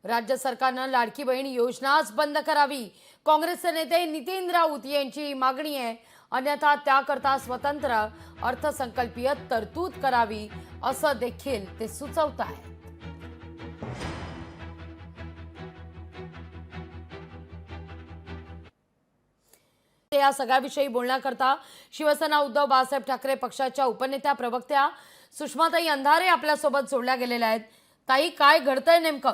राज्य सरकारनं लाडकी बहीण योजनाच बंद करावी, काँग्रेसचे नेते नितीन राऊत यांची मागणी आहे. अन्यथा त्याकरता स्वतंत्र अर्थसंकल्पीय तरतूद करावी असं देखील ते सुचवत आहेत. या सगळ्याविषयी बोलण्याकरता शिवसेना उद्धव बाळासाहेब ठाकरे पक्षाच्या उपनेत्या प्रवक्त्या सुषमाताई अंधारे आपल्यासोबत जोडल्या गेलेल्या आहेत. ताई, काय घडतंय नेमकं?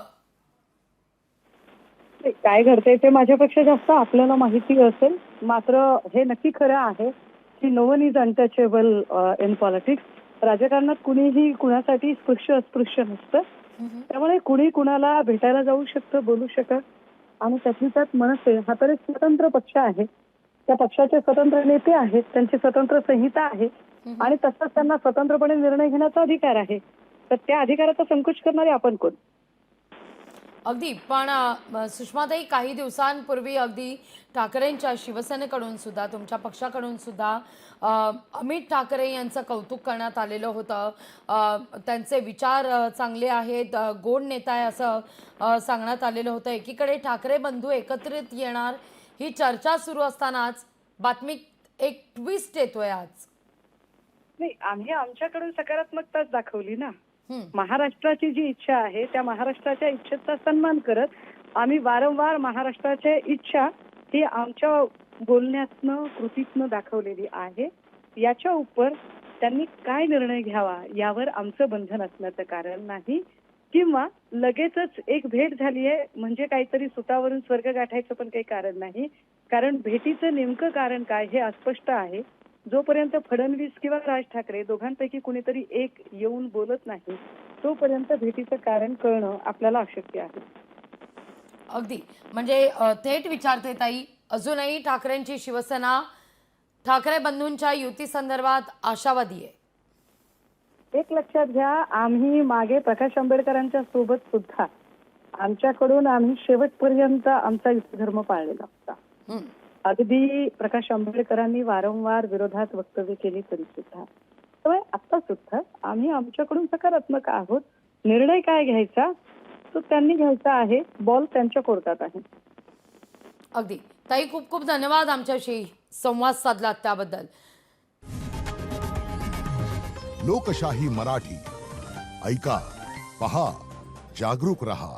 काय घडतंय ते माझ्यापेक्षा जास्त आपल्याला माहिती असेल. मात्र हे नक्की खरं आहे की no one is untouchable in politics. राजकारणात कुणीही कुणासाठी स्पृश्य अस्पृश्य नसतं. त्यामुळे कुणी कुणाला भेटायला जाऊ शकतं, बोलू शकत. आणि त्यातली त्यात मनसे हा तर एक स्वतंत्र पक्ष आहे. त्या पक्षाचे स्वतंत्र नेते आहेत, त्यांची स्वतंत्र संहिता आहे आणि तसंच त्यांना स्वतंत्रपणे निर्णय घेण्याचा अधिकार आहे. तर त्या अधिकाराचा संकोच करणारे आपण कोण? अगदी. पण सुषमाताई, काही दिवसांपूर्वी अगदी ठाकरेंच्या शिवसेनेकडून सुद्धा, तुमच्या पक्षाकडून सुद्धा अमित ठाकरे यांचं कौतुक करण्यात आलेलं होतं. त्यांचे विचार चांगले आहेत, गोड नेता आहे असं सांगण्यात आलेलं होतं. एकीकडे ठाकरे बंधू एकत्रित येणार ही चर्चा सुरू असतानाच बातमीत एक ट्विस्ट येतोय आज. नाही, आम्ही आमच्याकडून सकारात्मकताच दाखवली ना. महाराष्ट्राची जी इच्छा आहे त्या महाराष्ट्राच्या इच्छेचा सन्मान करत आम्ही वारंवार महाराष्ट्राची इच्छा ही आमच्या बोलण्यातनं, कृतीतनं दाखवलेली आहे. याच्या उपर त्यांनी काय निर्णय घ्यावा यावर आमचं बंधन असण्याचं कारण नाही. किंवा लगेचच एक भेट झाली आहे म्हणजे काहीतरी सुतावरून स्वर्ग गाठायचं पण काही कारण नाही. कारण भेटीचं नेमकं कारण काय हे अस्पष्ट आहे. जोपर्यंत फडणवीस किंवा राज ठाकरे दोघांपैकी कुणीतरी एक येऊन बोलत नाही तोपर्यंत भेटीचं कारण कळणं आपल्याला अशक्य आहे. अगदी. म्हणजे थेट विचारते ताई, अजूनही ठाकरेंची शिवसेना ठाकरे बंधूंच्या युती संदर्भात आशावादी आहे? एक लक्षात घ्या, आम्ही मागे प्रकाश आंबेडकरांच्या सोबत सुद्धा आमच्याकडून आम्ही शेवटपर्यंत आमचा युद्धधर्म पाळलेला होता. अगदी प्रकाश आंबेडकरांनी वारंवार विरोधात वक्तव्य केली तरी सुद्धा. त्यामुळे आता सुद्धा आम्ही आमच्याकडून सकारात्मक आहोत. निर्णय काय घ्यायचा तो त्यांनी घ्यायचा आहे. बॉल त्यांच्या कोर्टात आहे. अगदी. ताई, खूप खूप धन्यवाद आमच्याशी संवाद साधलात त्याबद्दल. लोकशाही मराठी ऐका, पहा, जागरूक रहा.